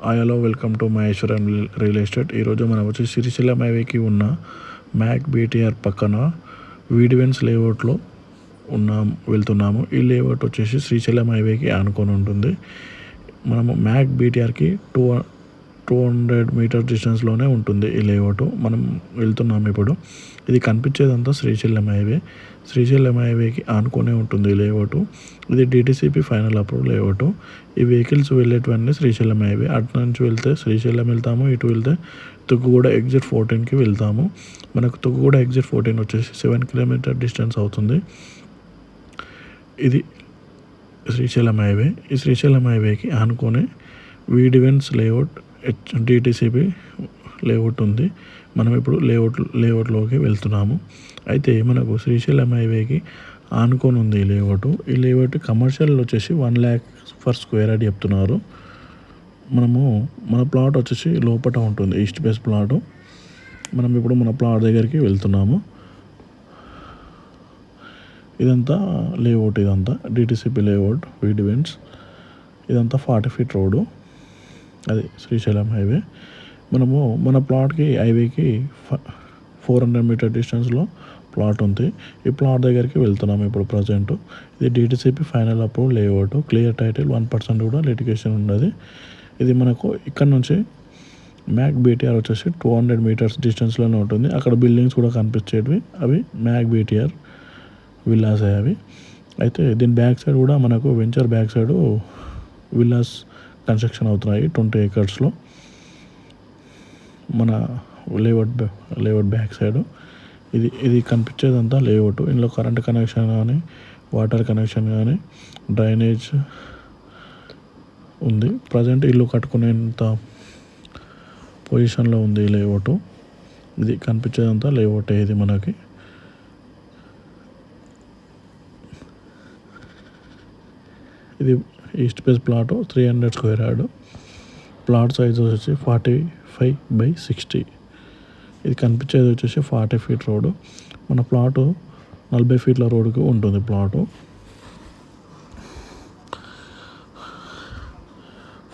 Hello welcome to Maheshwaram real estate. ఈరోజు మనం వచ్చి శ్రీశైలం హైవేకి ఉన్న మ్యాక్ బీటీఆర్ పక్కన వీడివెన్స్ లేఅవుట్లో వెళ్తున్నాము. ఈ లేఅవుట్ వచ్చేసి శ్రీశైలం హైవేకి ఆనుకొని ఉంటుంది. మనము మ్యాక్ బీటీఆర్కి 200 మీటర్ డిస్టెన్స్లోనే ఉంటుంది ఈ లేఅవుట్. మనం వెళ్తున్నాము ఇప్పుడు. ఇది కనిపించేదంతా శ్రీశైలం హైవే. శ్రీశైలం హైవేకి ఆనుకొనే ఉంటుంది ఈ లేఅవుట్. ఇది డిటిసిపి ఫైనల్ అప్రూవ్ లేఅవుట్. ఈ వెహికల్స్ వెళ్ళేటివన్నీ శ్రీశైలం హైవే. అటు నుంచి వెళ్తే శ్రీశైలం వెళ్తాము, ఇటు వెళ్తే తుక్కుగూడ ఎగ్జిట్ 14కి వెళ్తాము. మనకు తుక్కుగూడ ఎగ్జిట్ 14 వచ్చేసి 7 కిలోమీటర్ డిస్టెన్స్ అవుతుంది. ఇది శ్రీశైలం హైవే. ఈ శ్రీశైలం హైవేకి ఆనుకొని వీడివెన్స్ లేఅవుట్ డిటిసిపి లేఅవుట్ ఉంది. మనం ఇప్పుడు లేఅవుట్లోకి వెళ్తున్నాము. అయితే మనకు శ్రీశైలం హైవేకి ఆనుకొని ఉంది ఈ లేఅవుట్. ఈ లేఅవుట్ కమర్షియల్ వచ్చేసి 1 lakh పర్ స్క్వేర్ యార్డ్ చెప్తున్నారు. మన ప్లాట్ వచ్చేసి లోపల ఉంటుంది, ఈస్ట్ ఫేస్ ప్లాట్. మనం ఇప్పుడు మన ప్లాట్ దగ్గరికి వెళ్తున్నాము. ఇదంతా లేఅవుట్, ఇదంతా డిటిసిపి లేఅవుట్ వీడివెన్స్. ఇదంతా 40 feet రోడ్డు, అది శ్రీశైలం హైవే. మన ప్లాట్కి హైవేకి 400 మీటర్ డిస్టెన్స్లో ప్లాట్ ఉంది. ఈ ప్లాట్ దగ్గరికి వెళ్తున్నాము ఇప్పుడు ప్రజెంట్. ఇది DTCP final approve layout. Clear title, 1% కూడా లిటిగేషన్ ఉన్నది. ఇది మనకు ఇక్కడ నుంచి మ్యాక్ బీటీఆర్ వచ్చేసి 200 మీటర్స్ డిస్టెన్స్లోనే ఉంటుంది. అక్కడ బిల్డింగ్స్ కూడా కనిపించేటివి, అవి మ్యాక్ బీటీఆర్ విల్లాస్ అవి. అయితే దీని బ్యాక్ సైడ్ కూడా మనకు venture back side villas construction అవుతున్నాయి 20 acresలో. మన లేఅవుట్ బ్యాక్ సైడ్ ఇది కనిపించేదంతా లేఅవుట్. ఇందులో కరెంట్ కనెక్షన్ కానీ, వాటర్ కనెక్షన్ కానీ, డ్రైనేజ్ ఉంది. ప్రజెంట్ ఇల్లు కట్టుకునేంత పొజిషన్లో ఉంది ఈ లేఅవుట్. ఇది కనిపించేదంతా లేఅవుట్. ఇది మనకి ఇది east face plot 300 square yard. Plot size వచ్చేసి 45/60. ఇది కనిపించేది వచ్చేసి 40 feet రోడ్డు. మన ప్లాటు 40 feet రోడ్డుకి ఉంటుంది ప్లాటు.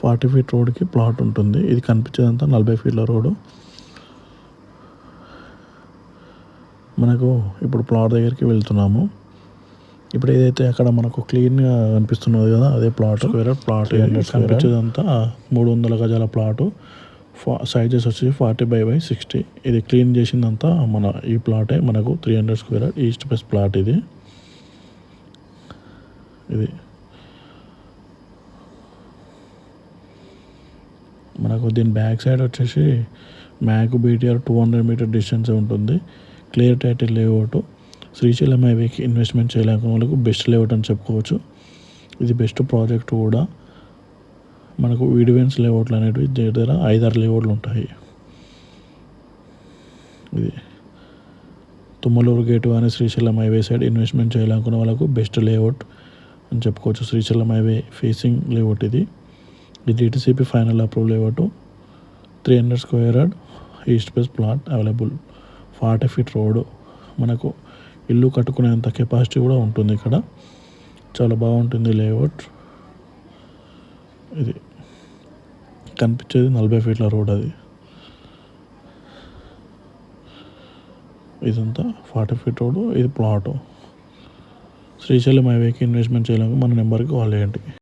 40 feet రోడ్డుకి ప్లాట్ ఉంటుంది. ఇది కనిపించేదంతా 40 feet రోడ్డు. మనకు ఇప్పుడు ప్లాట్ దగ్గరికి వెళ్తున్నాము. ఇప్పుడు ఏదైతే అక్కడ మనకు క్లీన్గా కనిపిస్తున్నది కదా, అదే ప్లాట్. కనిపించేదంతా 300 గజాల ప్లాటు. సైజెస్ వచ్చి 40/60. ఇది క్లీన్ చేసిందంతా మన ఈ ప్లాటే. మనకు 300 square yard east face plot ఇది. మనకు దీని బ్యాక్ సైడ్ వచ్చేసి మ్యాక్ బీటీఆర్ 200 మీటర్ డిస్టెన్స్ ఉంటుంది. Clear title layout. శ్రీశైలం హైవేకి ఇన్వెస్ట్మెంట్ చేయలేక వాళ్ళకు బెస్ట్ లేఅవుట్ అని చెప్పుకోవచ్చు. ఇది బెస్ట్ ప్రాజెక్ట్ కూడా. మనకు వీడివెన్స్ లేఅవుట్లు అనేవి దగ్గర 5-6 లేఅవుట్లు ఉంటాయి. ఇది తుమ్మలూరు గేటు అని శ్రీశైలం హైవే సైడ్ ఇన్వెస్ట్మెంట్ చేయాలనుకున్న వాళ్ళకు బెస్ట్ లేఅవుట్ అని చెప్పుకోవచ్చు. శ్రీశైలం హైవే ఫేసింగ్ లేఅవుట్ ఇది. ఇది DTCP final approve layout. 300 square yard east face plot available. 40 feet road. మనకు ఇల్లు కట్టుకునేంత కెపాసిటీ కూడా ఉంటుంది ఇక్కడ. చాలా బాగుంటుంది లేఅవుట్. ఇది కనిపించేది 40 feet రోడ్. అది ఇదంతా 40 feet రోడ్డు. ఇది ప్లాటు. శ్రీశైలం హైవేకి ఇన్వెస్ట్మెంట్ చేయాలని మన నెంబర్కి కాల్ చేయండి.